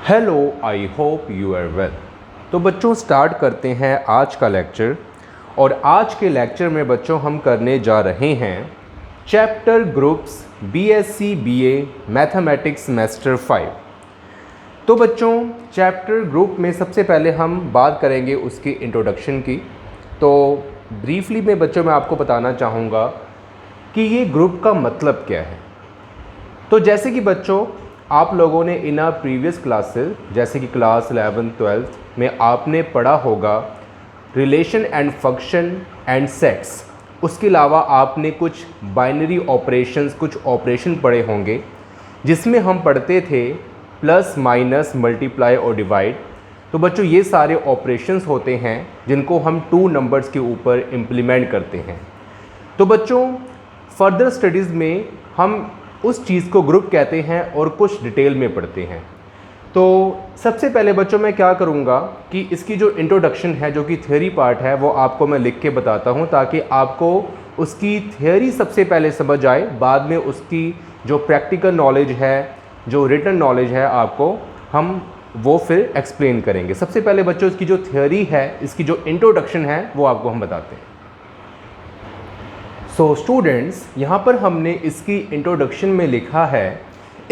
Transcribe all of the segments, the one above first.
Hello, I hope you are well. तो बच्चों start करते हैं आज का लेक्चर। और आज के लेक्चर में बच्चों हम करने जा रहे हैं chapter groups BSc BA mathematics semester 5। तो बच्चों चैप्टर ग्रुप में सबसे पहले हम बात करेंगे उसकी इंट्रोडक्शन की। तो ब्रीफली में बच्चों मैं आपको बताना चाहूँगा कि ये ग्रुप का मतलब क्या है। तो जैसे कि बच्चों आप लोगों ने इन प्रीवियस क्लासेस जैसे कि क्लास 11th 12th में आपने पढ़ा होगा relation and function and sets. उसके अलावा आपने कुछ बाइनरी ऑपरेशंस कुछ ऑपरेशन पढ़े होंगे जिसमें हम पढ़ते थे प्लस माइनस मल्टीप्लाई और डिवाइड। तो बच्चों ये सारे ऑपरेशंस होते हैं जिनको हम टू नंबर्स के ऊपर इम्प्लीमेंट करते हैं। तो बच्चों फर्दर स्टडीज़ में हम उस चीज़ को ग्रुप कहते हैं और कुछ डिटेल में पढ़ते हैं। तो सबसे पहले बच्चों मैं क्या करूँगा कि इसकी जो इंट्रोडक्शन है जो कि थ्योरी पार्ट है वो आपको मैं लिख के बताता हूँ ताकि आपको उसकी थ्योरी सबसे पहले समझ आए, बाद में उसकी जो प्रैक्टिकल नॉलेज है जो रिटन नॉलेज है आपको हम वो फिर एक्सप्लेन करेंगे। सबसे पहले बच्चों इसकी जो थ्योरी है इसकी जो इंट्रोडक्शन है वो आपको हम बताते हैं। सो स्टूडेंट्स यहाँ पर हमने इसकी इंट्रोडक्शन में लिखा है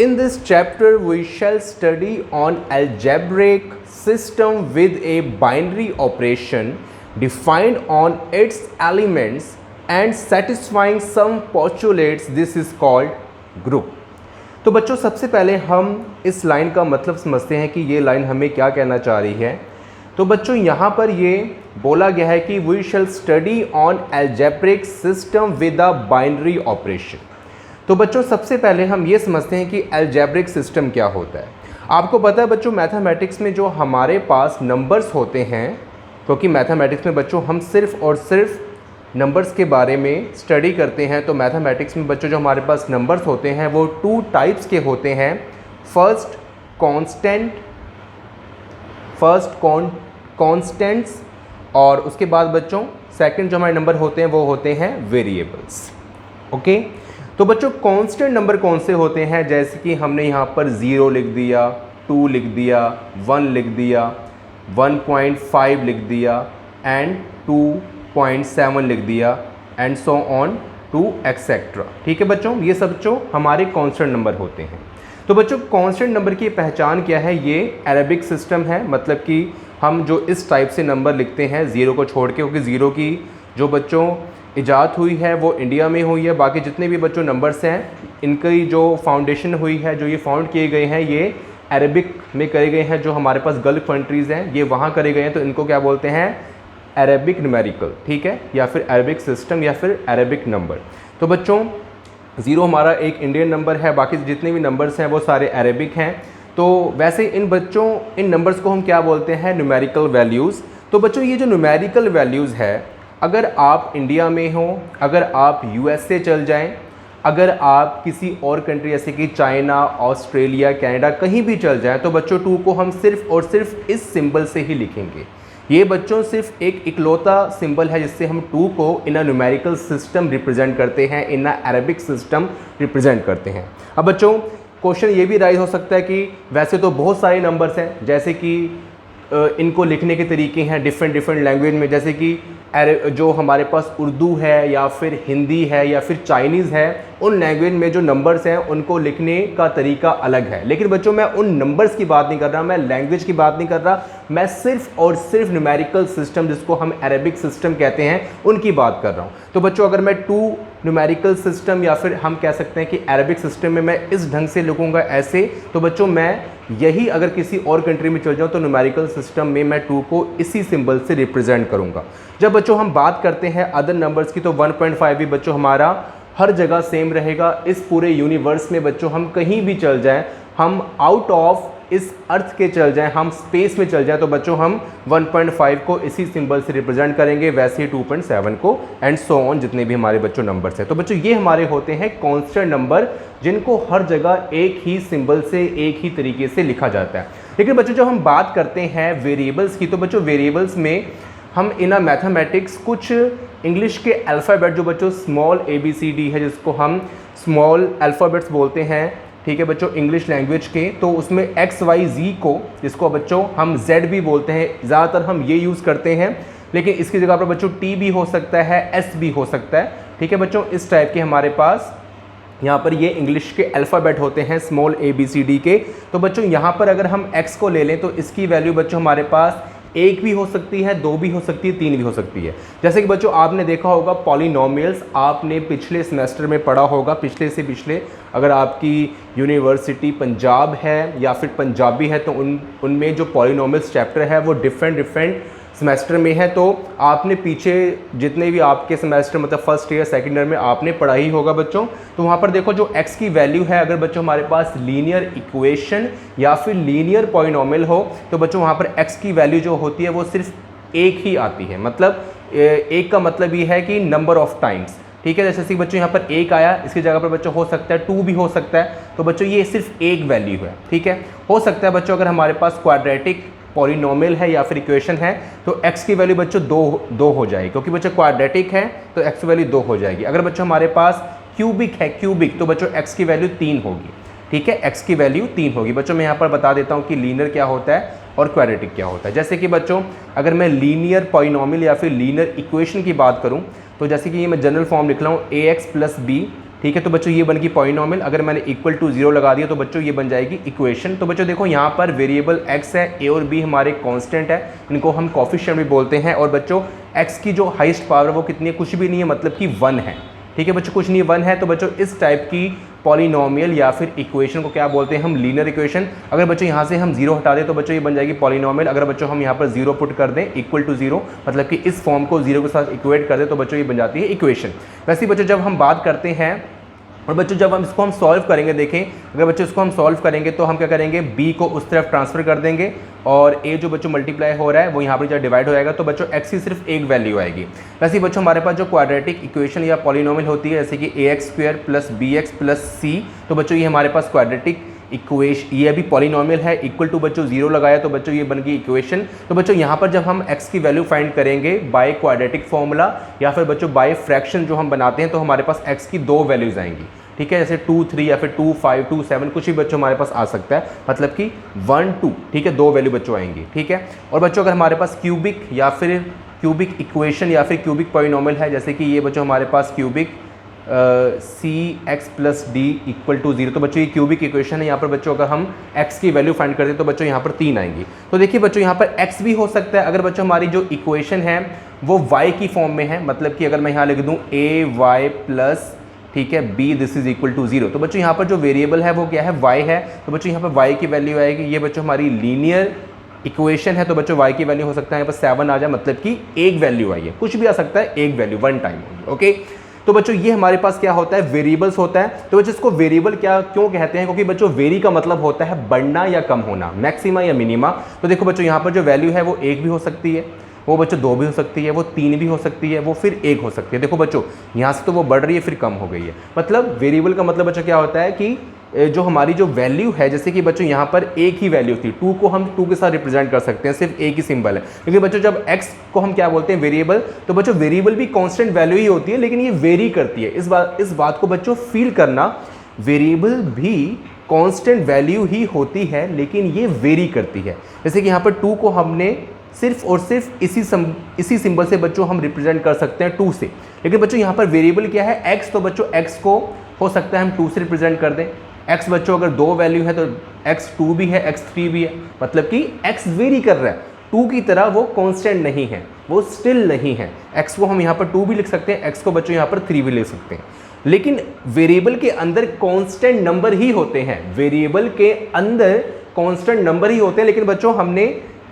in this chapter we shall study on algebraic system with a binary operation defined on its elements and satisfying some postulates, this is called group. तो बच्चों सबसे पहले हम इस लाइन का मतलब समझते हैं कि ये लाइन हमें क्या कहना चाह रही है। तो बच्चों यहाँ पर ये बोला गया है कि we shall study on algebraic system with a binary operation. तो बच्चों सबसे पहले हम ये समझते हैं कि अलजेब्रिक सिस्टम क्या होता है। आपको पता है बच्चों मैथमेटिक्स में जो हमारे पास नंबर्स होते हैं, क्योंकि मैथमेटिक्स में बच्चों हम सिर्फ और सिर्फ नंबर्स के बारे में स्टडी करते हैं। तो मैथमेटिक्स में बच्चों जो हमारे पास नंबर्स होते हैं वो टू टाइप्स के होते हैं। फर्स्ट कॉन्स्टेंट्स और उसके बाद बच्चों सेकंड जो हमारे नंबर होते हैं वो होते हैं वेरिएबल्स। ओके, तो बच्चों कांस्टेंट नंबर कौन से होते हैं, जैसे कि हमने यहाँ पर 0 लिख दिया, 2 लिख दिया, 1 लिख दिया, 1.5 लिख दिया एंड 2.7 लिख दिया and so on to etcetera. ठीक है बच्चों, ये सब बच्चों हमारे कांस्टेंट नंबर होते हैं। तो बच्चों कांस्टेंट नंबर की पहचान क्या है, ये अरेबिक सिस्टम है। मतलब कि हम जो इस टाइप से नंबर लिखते हैं ज़ीरो को छोड़ के, क्योंकि ज़ीरो की जो बच्चों इजाद हुई है वो इंडिया में हुई है। बाकी जितने भी बच्चों नंबर्स हैं इनकी जो फाउंडेशन हुई है, जो ये फाउंड किए गए हैं, ये अरेबिक में करे गए हैं। जो हमारे पास गल्फ कंट्रीज़ हैं ये वहाँ करे गए हैं, तो इनको क्या बोलते हैं, अरेबिक न्यूमेरिकल। ठीक है, या फिर अरेबिक सिस्टम या फिर अरेबिक नंबर। तो बच्चों 0 हमारा एक इंडियन नंबर है, बाकी जितने भी नंबर्स हैं वो सारे अरेबिक हैं। तो वैसे इन नंबर्स को हम क्या बोलते हैं, न्यूमेरिकल वैल्यूज़। तो बच्चों ये जो न्यूमेरिकल वैल्यूज़ है, अगर आप इंडिया में हो, अगर आप यूएसए चल जाएं, अगर आप किसी और कंट्री जैसे कि चाइना, ऑस्ट्रेलिया, कनाडा कहीं भी चल जाएं, तो बच्चों 2 को हम सिर्फ और सिर्फ इस सिंबल से ही लिखेंगे। ये बच्चों सिर्फ एक इकलौता सिंबल है जिससे हम 2 को इन अ न्यूमेरिकल सिस्टम रिप्रेजेंट करते हैं, इन अ अरेबिक सिस्टम रिप्रेजेंट करते हैं। अब बच्चों क्वेश्चन ये भी राइज हो सकता है कि वैसे तो बहुत सारे नंबर्स हैं, जैसे कि इनको लिखने के तरीके हैं डिफरेंट लैंग्वेज में, जैसे कि जो हमारे पास उर्दू है या फिर हिंदी है या फिर चाइनीज़ है, उन लैंग्वेज में जो नंबर्स हैं उनको लिखने का तरीका अलग है। लेकिन बच्चों मैं उन नंबर्स की बात नहीं कर रहा, मैं लैंग्वेज की बात नहीं कर रहा, मैं सिर्फ और सिर्फ न्यूमेरिकल सिस्टम जिसको हम अरेबिक सिस्टम कहते हैं उनकी बात कर रहा हूँ। तो बच्चों अगर मैं 2 न्यूमेरिकल सिस्टम या फिर हम कह सकते हैं कि अरेबिक सिस्टम में मैं इस ढंग से लिखूँगा ऐसे, तो बच्चों मैं यही अगर किसी और कंट्री में चल जाऊँ तो न्यूमेरिकल सिस्टम में मैं 2 को इसी सिंबल से रिप्रेजेंट करूँगा। जब बच्चों हम बात करते हैं अदर नंबर्स की, तो 1.5 भी बच्चों हमारा हर जगह सेम रहेगा। इस पूरे यूनिवर्स में बच्चों हम कहीं भी चल जाएं, हम आउट ऑफ इस अर्थ के चल जाएं, हम स्पेस में चल जाएं, तो बच्चों हम 1.5 को इसी सिंबल से रिप्रेजेंट करेंगे, वैसे ही 2.7 को एंड सो ऑन जितने भी हमारे बच्चों नंबर्स हैं। तो बच्चों ये हमारे होते हैं कांस्टेंट नंबर जिनको हर जगह एक ही सिंबल से एक ही तरीके से लिखा जाता है। लेकिन बच्चों जब हम बात करते हैं वेरिएबल्स की, तो बच्चों वेरिएबल्स में हम इन मैथमेटिक्स कुछ इंग्लिश के अल्फ़ाबेट जो बच्चों स्मॉल ABCD है जिसको हम स्मॉल अल्फ़ाबेट्स बोलते हैं, ठीक है बच्चों, इंग्लिश लैंग्वेज के, तो उसमें एक्स वाई जी को, जिसको बच्चों हम जेड भी बोलते हैं, ज़्यादातर हम ये यूज़ करते हैं, लेकिन इसकी जगह पर बच्चों टी भी हो सकता है, एस भी हो सकता है। ठीक है बच्चों, इस टाइप के हमारे पास यहाँ पर ये इंग्लिश के अल्फ़ाबेट होते हैं, small A B C D के। तो बच्चों यहाँ पर अगर हम x को ले लें तो इसकी वैल्यू बच्चों हमारे पास 1 भी हो सकती है, 2 भी हो सकती है, 3 भी हो सकती है। जैसे कि बच्चों आपने देखा होगा पॉलिनोमियल्स, आपने पिछले सेमेस्टर में पढ़ा होगा, पिछले से पिछले, अगर आपकी यूनिवर्सिटी पंजाब है या फिर पंजाबी है तो उनमें जो पॉलिनोमियल्स चैप्टर है वो डिफरेंट सेमेस्टर में है। तो आपने पीछे जितने भी आपके सेमेस्टर मतलब फर्स्ट ईयर सेकंड ईयर में आपने पढ़ा ही होगा बच्चों। तो वहाँ पर देखो जो x की वैल्यू है, अगर बच्चों हमारे पास लीनियर इक्वेशन या फिर लीनियर पॉलिनोमियल हो तो बच्चों वहाँ पर x की वैल्यू जो होती है वो सिर्फ 1 ही आती है। मतलब 1 का मतलब ये है कि नंबर ऑफ टाइम्स। ठीक है, जैसे कि बच्चों यहाँ पर 1 आया, इसकी जगह पर बच्चों हो सकता है 2 भी हो सकता है। तो बच्चों ये सिर्फ एक वैल्यू है। ठीक है, हो सकता है बच्चों अगर हमारे पास क्वाड्रेटिक पॉलिनोमियल है या फिर इक्वेशन है तो x की वैल्यू बच्चों दो हो जाएगी, क्योंकि बच्चों क्वाड्रेटिक है तो x की वैल्यू 2 हो जाएगी। अगर बच्चों हमारे पास क्यूबिक है, क्यूबिक, तो बच्चों x की वैल्यू 3 होगी। ठीक है, x की वैल्यू 3 होगी। बच्चों मैं यहाँ पर बता देता हूँ कि लीनियर क्या होता है और क्वाड्रेटिक क्या होता है। जैसे कि बच्चों अगर मैं लीनियर पॉलिनोमियल या फिर लीनियर इक्वेशन की बात करूँ तो जैसे कि ये मैं जनरल फॉर्म लिख रहा हूँ ax + b। ठीक है, तो बच्चों ये बन गई पॉलिनोमियल। अगर मैंने इक्वल टू 0 लगा दिया तो बच्चों ये बन जाएगी इक्वेशन। तो बच्चों देखो यहाँ पर वेरिएबल x है, a और b हमारे कांस्टेंट है, इनको हम कोफिशिएंट भी बोलते हैं। और बच्चों x की जो हाईएस्ट पावर है वो कितनी है, कुछ भी नहीं है, मतलब कि 1 है। ठीक है बच्चों, कुछ नहीं, 1 है। तो बच्चों इस टाइप की पॉलिनोमियल या फिर इक्वेशन को क्या बोलते हैं हम, लीनियर इक्वेशन। अगर बच्चों यहाँ से हम 0 हटा दें तो बच्चों ये बन जाएगी पॉलिनोमियल। अगर बच्चों हम यहाँ पर 0 पुट कर दें इक्वल टू 0, मतलब कि इस फॉर्म को 0 के साथ इक्वेट कर दें तो बच्चों ये बन जाती है इक्वेशन। वैसे ही बच्चों जब हम बात करते हैं और बच्चों जब हम इसको सॉल्व करेंगे, देखें अगर बच्चों इसको हम सॉल्व करेंगे तो हम क्या करेंगे, b को उस तरफ ट्रांसफर कर देंगे और a जो बच्चों मल्टीप्लाई हो रहा है वो यहाँ पर जब डिवाइड हो जाएगा तो बच्चों x की सिर्फ एक वैल्यू आएगी। वैसे ही बच्चों हमारे पास जो क्वाड्रेटिक इक्वेशन या पॉलिनोमियल होती है जैसे कि ax² + bx + c, तो बच्चों ये हमारे पास क्वाड्रेटिक इक्वेशन, ये अभी पॉलिनोमियल है, इक्वल टू बच्चों 0 लगाया तो बच्चों ये बन गई इक्वेशन। तो बच्चों यहाँ पर जब हम x की वैल्यू फाइंड करेंगे बाय क्वाड्रेटिक फॉर्मूला या फिर बच्चों बाय फ्रैक्शन जो हम बनाते हैं तो हमारे पास x की 2 वैल्यूज आएंगी। ठीक है, जैसे 2 3 या फिर 2 5 2 7 कुछ भी बच्चों हमारे पास आ सकता है, मतलब कि 1 2। ठीक है, 2 वैल्यू बच्चों आएंगी। ठीक है, और बच्चों अगर हमारे पास क्यूबिक या फिर क्यूबिक इक्वेशन या फिर क्यूबिक पॉलिनोमियल है, जैसे कि ये बच्चों हमारे पास क्यूबिक cx + d = 0, तो बच्चों ये क्यूबिक इक्वेशन है। यहाँ पर बच्चों अगर हम x की वैल्यू फाइंड करते हैं तो बच्चों यहाँ पर 3 आएंगी। तो देखिए बच्चों यहाँ पर x भी हो सकता है अगर बच्चों हमारी जो इक्वेशन है वो y की फॉर्म में है, मतलब कि अगर मैं यहाँ लिख दूँ ay + ठीक है b this is equal to 0, तो बच्चों यहाँ पर जो वेरिएबल है वो क्या है, y है। तो बच्चों यहाँ पर y की वैल्यू आएगी। ये बच्चों हमारी लीनियर इक्वेशन है तो बच्चों y की वैल्यू हो सकता है यहाँ पर 7 आ जाए, मतलब कि एक वैल्यू आई है, कुछ भी आ सकता है, एक वैल्यू 1 टाइम होगी। ओके, तो बच्चों ये हमारे पास क्या होता है, वेरिएबल्स होता है। तो बच्चों इसको वेरिएबल क्या क्यों कहते हैं, क्योंकि बच्चों वेरी का मतलब होता है बढ़ना या कम होना, मैक्सिमा या मिनिमा। तो देखो बच्चों यहाँ पर जो वैल्यू है वो 1 भी हो सकती है, वो बच्चों 2 भी हो सकती है, वो 3 भी हो सकती है, वो फिर 1 हो सकती है। देखो बच्चों यहाँ से तो वो बढ़ रही है फिर कम हो गई है। मतलब वेरिएबल का मतलब बच्चों क्या होता है कि जो हमारी जो वैल्यू है, जैसे कि बच्चों यहाँ पर एक ही वैल्यू थी, 2 को हम 2 के साथ रिप्रेजेंट कर सकते हैं, सिर्फ एक ही सिंबल है। लेकिन बच्चों जब x को हम क्या बोलते हैं, वेरिएबल, तो बच्चों वेरिएबल भी कांस्टेंट वैल्यू ही होती है लेकिन ये वेरी करती है। इस बात को बच्चों फील करना, वेरिएबल भी कांस्टेंट वैल्यू ही होती है लेकिन ये वेरी करती है। जैसे कि यहाँ पर 2 को हमने सिर्फ और सिर्फ इसी सिंबल से बच्चों हम रिप्रेजेंट कर सकते हैं 2 से। लेकिन बच्चों यहाँ पर वेरिएबल क्या है, x, तो बच्चों x को हो सकता है हम 2 से रिप्रेजेंट कर दें। x बच्चों अगर 2 वैल्यू है तो x2 भी है, x3 भी है, मतलब कि x वेरी कर रहा है। 2 की तरह वो कांस्टेंट नहीं है, वो स्टिल नहीं है। x को हम यहाँ पर 2 भी लिख सकते हैं, x को बच्चों यहाँ पर 3 भी लिख सकते हैं। लेकिन वेरिएबल के अंदर कांस्टेंट नंबर ही होते हैं, वेरिएबल के अंदर कांस्टेंट नंबर ही होते हैं। लेकिन बच्चों हमने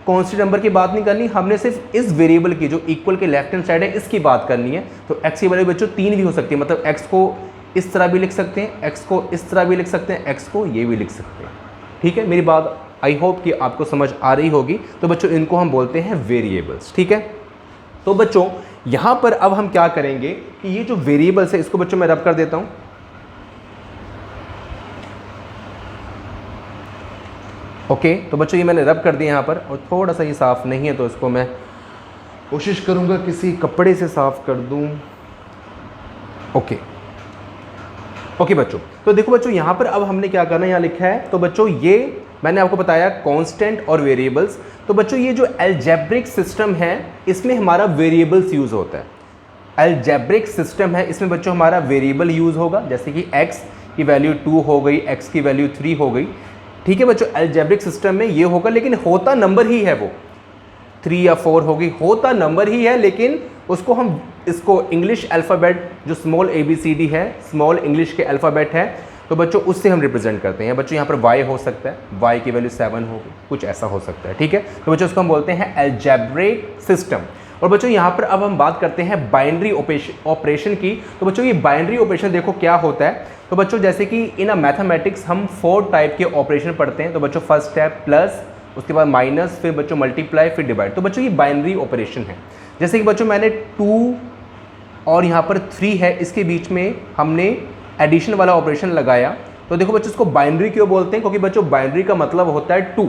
कांस्टेंट नंबर की बात नहीं करनी, हमने सिर्फ इस वेरिएबल की जो इक्वल के लेफ्ट हैंड साइड है इसकी बात करनी है। तो x की वैल्यू बच्चों 3 भी हो सकती है, मतलब x को इस तरह भी लिख सकते हैं, x को इस तरह भी लिख सकते हैं, x को ये भी लिख सकते हैं। ठीक है, मेरी बात आई होप कि आपको समझ आ रही होगी। तो बच्चों इनको हम बोलते हैं वेरिएबल्स। ठीक है, तो बच्चों यहाँ पर अब हम क्या करेंगे कि ये जो वेरिएबल्स है इसको बच्चों मैं रब कर देता हूँ। ओके, तो बच्चों ये मैंने रब कर दिया यहाँ पर, और थोड़ा सा ये साफ़ नहीं है तो इसको मैं कोशिश करूँगा किसी कपड़े से साफ़ कर दूँ। ओके, ओके बच्चों, तो देखो बच्चों यहाँ पर अब हमने क्या करना है, यहाँ लिखा है, तो बच्चों ये मैंने आपको बताया कांस्टेंट और वेरिएबल्स। तो बच्चों ये जो अलजेब्रिक सिस्टम है इसमें हमारा वेरिएबल्स यूज़ होता है। अलजेब्रिक सिस्टम है इसमें बच्चों हमारा वेरिएबल यूज़ होगा, जैसे कि x की वैल्यू 2 हो गई, x की वैल्यू 3 हो गई। ठीक है बच्चों, अलजेब्रिक सिस्टम में ये होगा, लेकिन होता नंबर ही है, वो 3 या 4 होगी, होता नंबर ही है, लेकिन उसको हम इसको इंग्लिश अल्फ़ाबेट जो स्मॉल ABCD है, स्मॉल इंग्लिश के अल्फ़ाबेट है, तो बच्चों उससे हम रिप्रेजेंट करते हैं। बच्चों यहाँ पर y हो सकता है, y की वैल्यू 7 होगी, कुछ ऐसा हो सकता है। ठीक है, तो बच्चों उसको हम बोलते हैं अलजेब्रिक सिस्टम। और बच्चों यहाँ पर अब हम बात करते हैं बाइनरी ऑपरेशन की। तो बच्चों ये बाइनरी ऑपरेशन देखो क्या होता है। तो बच्चों जैसे कि इन मैथमेटिक्स हम 4 टाइप के ऑपरेशन पढ़ते हैं। तो बच्चों फर्स्ट है प्लस, उसके बाद माइनस, फिर बच्चों मल्टीप्लाई, फिर डिवाइड। तो बच्चों ये बाइनरी ऑपरेशन है। जैसे कि बच्चों मैंने 2 और यहाँ पर 3 है, इसके बीच में हमने एडिशन वाला ऑपरेशन लगाया। तो देखो बच्चों इसको बाइनरी क्यों बोलते हैं, क्योंकि बच्चों बाइनरी का मतलब होता है 2।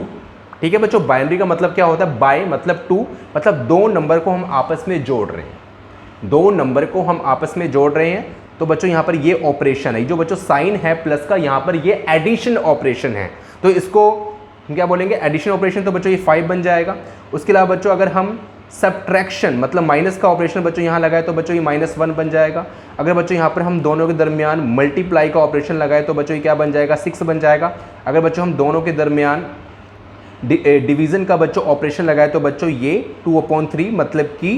ठीक है बच्चों, बाइनरी का मतलब क्या होता है, बाय मतलब 2, मतलब 2 नंबर को हम आपस में जोड़ रहे हैं, 2 नंबर को हम आपस में जोड़ रहे हैं। तो बच्चों यहाँ पर ये ऑपरेशन है, जो बच्चों साइन है प्लस का, यहाँ पर ये एडिशन ऑपरेशन है, तो इसको हम क्या बोलेंगे, एडिशन ऑपरेशन। तो बच्चों ये 5 बन जाएगा। उसके अलावा बच्चों अगर हम सब्ट्रैक्शन मतलब माइनस का ऑपरेशन बच्चों यहाँ लगाए तो बच्चों ये -1 बन जाएगा। अगर बच्चों यहाँ पर हम दोनों के दरमियान मल्टीप्लाई का ऑपरेशन लगाए तो बच्चों ये क्या बन जाएगा, 6 बन जाएगा। अगर बच्चों हम दोनों के दरमियान डिवीज़न का बच्चों ऑपरेशन लगाए तो बच्चों ये 2/3 मतलब कि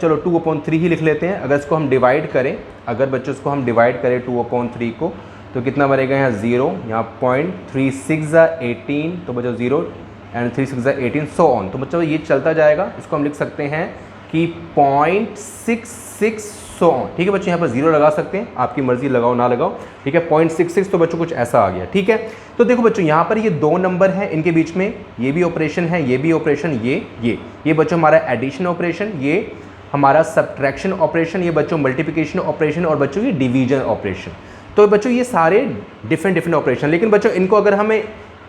चलो 2/3 ही लिख लेते हैं। अगर इसको हम डिवाइड करें, अगर बच्चों इसको हम डिवाइड करें 2/3 को, तो कितना बनेगा, यहाँ 0, यहाँ 0.36 18, तो बच्चों 0 एंड 3 6 18 सो ऑन। तो बच्चों ये चलता जाएगा, इसको हम लिख सकते हैं कि 0.66 सो ऑन। ठीक है बच्चों, यहाँ पर 0 लगा सकते हैं, आपकी मर्जी लगाओ ना लगाओ। ठीक है, 0.66, तो बच्चों कुछ ऐसा आ गया। ठीक है, तो देखो बच्चों यहाँ पर ये 2 नंबर हैं, इनके बीच में ये भी ऑपरेशन है, ये भी ऑपरेशन, ये बच्चों हमारा एडिशन ऑपरेशन, ये हमारा सब्ट्रैक्शन ऑपरेशन, ये बच्चों मल्टीप्लिकेशन ऑपरेशन, और बच्चों ये डिवीजन ऑपरेशन। तो बच्चों ये सारे डिफरेंट ऑपरेशन, लेकिन बच्चों इनको अगर हमें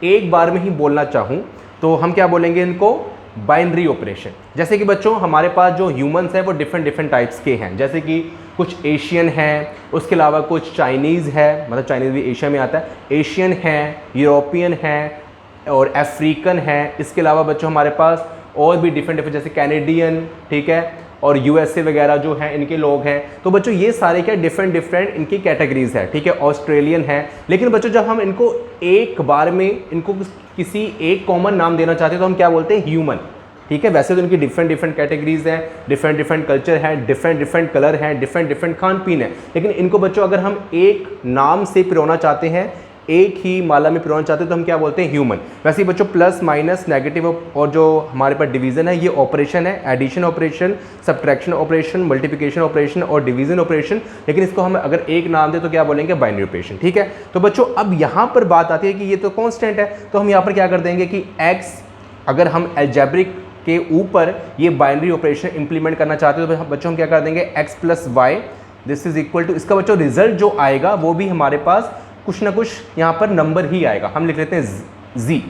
एक बार में ही बोलना चाहूँ तो हम क्या बोलेंगे, इनको बाइनरी ऑपरेशन। जैसे कि बच्चों हमारे पास जो ह्यूमंस हैं वो डिफरेंट टाइप्स के हैं, जैसे कि कुछ एशियन हैं, उसके अलावा कुछ चाइनीज़ है, मतलब चाइनीज़ भी एशिया में आता है, एशियन है, यूरोपियन है और अफ्रीकन है। इसके अलावा बच्चों हमारे पास और भी डिफरेंट जैसे कैनेडियन, ठीक है, और USA वगैरह जो हैं इनके लोग हैं। तो बच्चों ये सारे क्या डिफरेंट इनकी कैटेगरीज है। ठीक है, ऑस्ट्रेलियन है। लेकिन बच्चों जब हम इनको एक बार में इनको किसी एक कॉमन नाम देना चाहते हैं तो हम क्या बोलते हैं, ह्यूमन। ठीक है, वैसे तो इनकी डिफरेंट कैटेगरीज हैं, डिफरेंट कल्चर है, डिफरेंट कलर हैं, डिफरेंट खान पीन है, लेकिन इनको बच्चों अगर हम एक नाम से पिरोना चाहते हैं, एक ही माला में पिरोना चाहते हैं, तो हम क्या बोलते हैं, ह्यूमन। वैसे ही बच्चों प्लस माइनस नेगेटिव और जो हमारे पास डिवीज़न है, ये ऑपरेशन है, addition operation, subtraction operation, multiplication operation और डिवीज़न ऑपरेशन। लेकिन इसको हम अगर एक नाम दें तो क्या बोलेंगे, बाइनरी ऑपरेशन। ठीक है, तो बच्चों अब यहाँ पर बात आती है कि ये तो कांस्टेंट है, तो हम यहाँ पर क्या कर देंगे कि x, अगर हम अलजेब्रिक के ऊपर ये बाइनरी ऑपरेशन इंप्लीमेंट करना चाहते हो तो बच्चों हम क्या कर देंगे, x + y this is equal to, इसका बच्चों रिजल्ट जो आएगा वो भी हमारे पास कुछ ना कुछ यहाँ पर नंबर ही आएगा। हम लिख लेते हैं z।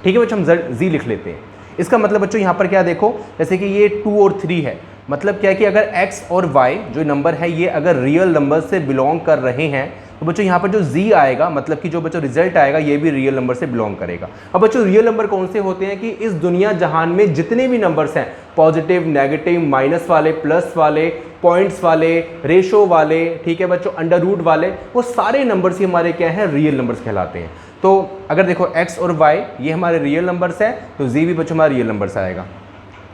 ठीक है बच्चों, हम z लिख लेते हैं। इसका मतलब बच्चों यहाँ पर क्या देखो, जैसे कि ये 2 और 3 है, मतलब क्या है कि अगर x और y जो नंबर है ये अगर रियल नंबर से बिलोंग कर रहे हैं तो बच्चों यहाँ पर जो z आएगा, मतलब कि जो बच्चों रिजल्ट आएगा ये भी रियल नंबर से बिलोंग करेगा। अब बच्चों रियल नंबर कौन से होते हैं कि इस दुनिया जहान में जितने भी नंबर्स हैं, पॉजिटिव, नेगेटिव, माइनस वाले, प्लस वाले, पॉइंट्स वाले, रेशो वाले, ठीक है बच्चों, अंडर रूट वाले, वो सारे नंबर्स ही हमारे क्या हैं, रियल नंबर्स कहलाते हैं। तो अगर देखो x और y ये हमारे रियल नंबर्स है तो z भी बच्चों हमारा रियल नंबर्स आएगा।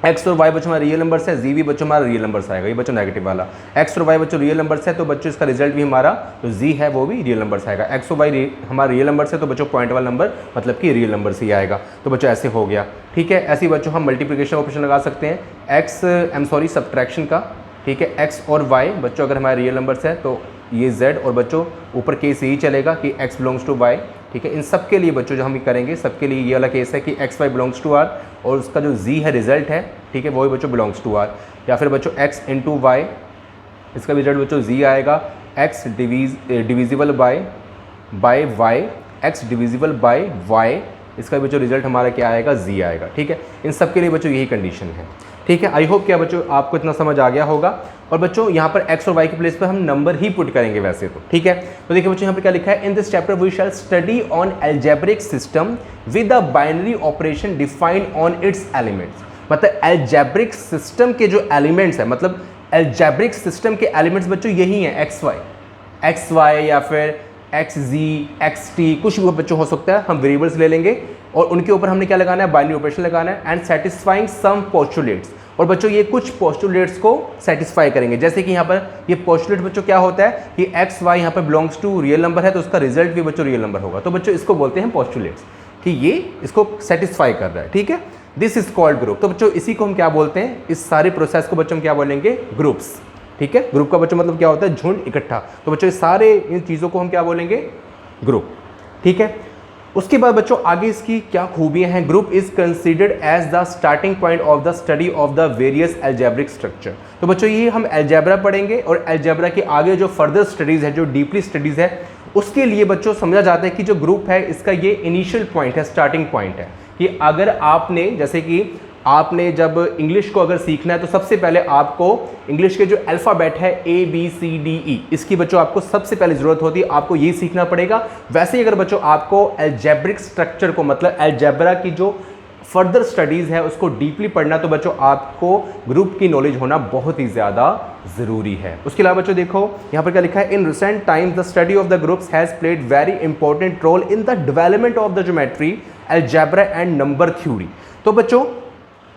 x और y बच्चों हमारा रियल नंबर्स है, z भी बच्चों हमारा रियल नंबर्स आएगा। ये बच्चों नेगेटिव वाला, x और y बच्चों रियल नंबर्स है तो बच्चों इसका रिजल्ट भी हमारा जो z है वो भी रियल नंबर्स आएगा। x और y हमारा रियल नंबर्स है तो बच्चों पॉइंट वाला नंबर मतलब कि रियल नंबर्स ही आएगा। तो बच्चों ऐसे हो गया। ठीक है, ऐसे ही बच्चों हम मल्टीप्लिकेशन ऑपरेशन लगा सकते हैं, सब्ट्रैक्शन का। ठीक है, x और y बच्चों अगर हमारे रियल नंबर्स है तो ये z, और बच्चों ऊपर केस यही चलेगा कि x बिलोंग्स टू y। ठीक है, इन सब के लिए बच्चों जो हम करेंगे सबके लिए ये वाला केस है कि x y belongs to r और उसका जो z है रिजल्ट है, ठीक है, वो ही बच्चों बिलोंग्स टू r। या फिर बच्चों x इंटू वाई, इसका भी रिजल्ट बच्चों z आएगा, x divisible by y, x divisible by y, इसका भी बच्चों रिजल्ट हमारा क्या आएगा, z आएगा। ठीक है, इन सब के लिए बच्चों यही कंडीशन है। ठीक है। आई होप क्या बच्चों आपको इतना समझ आ गया होगा। और बच्चों यहाँ पर x और y के प्लेस पर हम नंबर ही पुट करेंगे वैसे तो, ठीक है। तो देखिए बच्चों यहाँ पर क्या लिखा है, in this chapter we shall study on algebraic system with a binary operation defined on its elements. मतलब अलजेब्रिक सिस्टम के जो एलिमेंट्स है, मतलब अलजेब्रिक सिस्टम के एलिमेंट्स बच्चों यही हैं, एक्स वाई या फिर एक्स जी एक्स टी, कुछ भी बच्चों हो सकता है। हम वेरिएबल्स ले लेंगे और उनके ऊपर हमने क्या लगाना है, बाइनरी ऑपरेशन लगाना है एंड सेटिस्फाइंग सम पोस्टुलेट्स। और बच्चों ये कुछ पोस्टुलेट्स को सेटिस्फाई करेंगे, जैसे कि यहाँ पर ये पोस्टुलेट बच्चों क्या होता है कि एक्स वाई यहाँ पर बिलोंग्स टू रियल नंबर है तो उसका रिजल्ट भी बच्चों रियल नंबर होगा। तो बच्चों इसको बोलते हैं पोस्टुलेट्स कि ये इसको सेटिस्फाई कर रहा है, ठीक है। This is called group. तो बच्चों इसी को हम क्या बोलते हैं, इस सारे प्रोसेस को बच्चों हम क्या बोलेंगे, ग्रुप्स, ठीक है। ग्रुप का बच्चों मतलब क्या होता है, झुंड, इकट्ठा। तो बच्चों इस सारे इन चीज़ों को हम क्या बोलेंगे, ग्रुप, ठीक है। उसके बाद बच्चों आगे इसकी क्या खूबियां हैं, group is considered as the starting point of the study of the various algebraic structure. तो बच्चों ये हम अलजेब्रा पढ़ेंगे और अलजेब्रा के आगे जो फर्दर स्टडीज़ है, जो डीपली स्टडीज़ है, उसके लिए बच्चों समझा जाता है कि जो ग्रुप है इसका ये इनिशियल पॉइंट है, स्टार्टिंग पॉइंट है। कि अगर आपने, जैसे कि आपने जब इंग्लिश को अगर सीखना है तो सबसे पहले आपको इंग्लिश के जो अल्फ़ाबेट है ABCDE, इसकी बच्चों आपको सबसे पहले ज़रूरत होती है, आपको ये सीखना पड़ेगा। वैसे ही अगर बच्चों आपको अलजेब्रिक स्ट्रक्चर को, मतलब अलजेब्रा की जो फर्दर स्टडीज़ है उसको डीपली पढ़ना, तो बच्चों आपको ग्रुप की नॉलेज होना बहुत ही ज़्यादा ज़रूरी है। उसके अलावा बच्चों देखो यहाँ पर क्या लिखा है, in recent times the study of the groups has played very important role in the development of the geometry, algebra and number theory. तो बच्चों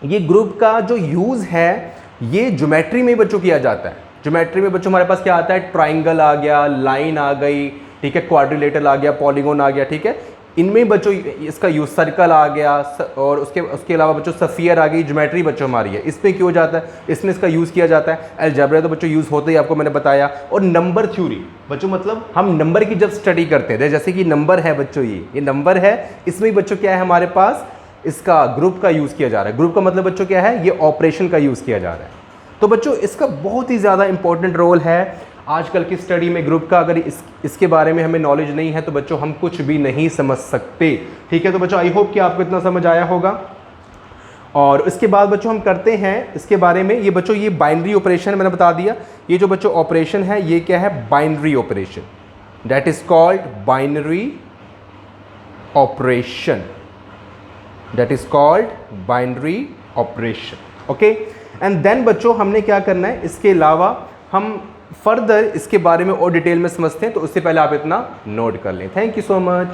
ये ग्रुप का जो यूज़ है ये ज्योमेट्री में बच्चों किया जाता है। ज्योमेट्री में बच्चों हमारे पास क्या आता है, ट्राइंगल आ गया, लाइन आ गई, ठीक है, क्वाड्रिलेटरल आ गया, पॉलीगॉन आ गया, ठीक है। इनमें बच्चों इसका यूज सर्कल आ गया और उसके अलावा बच्चों सफियर आ गई। ज्योमेट्री बच्चों हमारी है, इसमें क्यों जाता है, इसमें इसका यूज़ किया जाता है। अलजेब्रा तो बच्चों यूज़ होता ही आपको मैंने बताया। और नंबर थ्योरी बच्चों, मतलब हम नंबर की जब स्टडी करते हैं, जैसे कि नंबर है बच्चों, ये नंबर है, इसमें बच्चों क्या है हमारे पास, इसका ग्रुप का यूज़ किया जा रहा है। ग्रुप का मतलब बच्चों क्या है, ये ऑपरेशन का यूज़ किया जा रहा है। तो बच्चों इसका बहुत ही ज़्यादा इंपॉर्टेंट रोल है आजकल की स्टडी में ग्रुप का। अगर इसके बारे में हमें नॉलेज नहीं है तो बच्चों हम कुछ भी नहीं समझ सकते, ठीक है। तो बच्चों आई होप कि आपको इतना समझ आया होगा। और इसके बाद बच्चों हम करते हैं इसके बारे में, ये बच्चों ये बाइनरी ऑपरेशन मैंने बता दिया। ये जो बच्चों ऑपरेशन है ये क्या है, binary operation, that is called binary operation, that is called binary operation, okay. And then बच्चों हमने क्या करना है, इसके अलावा हम फर्दर इसके बारे में और डिटेल में समझते हैं, तो उससे पहले आप इतना नोट कर लें। Thank you so much.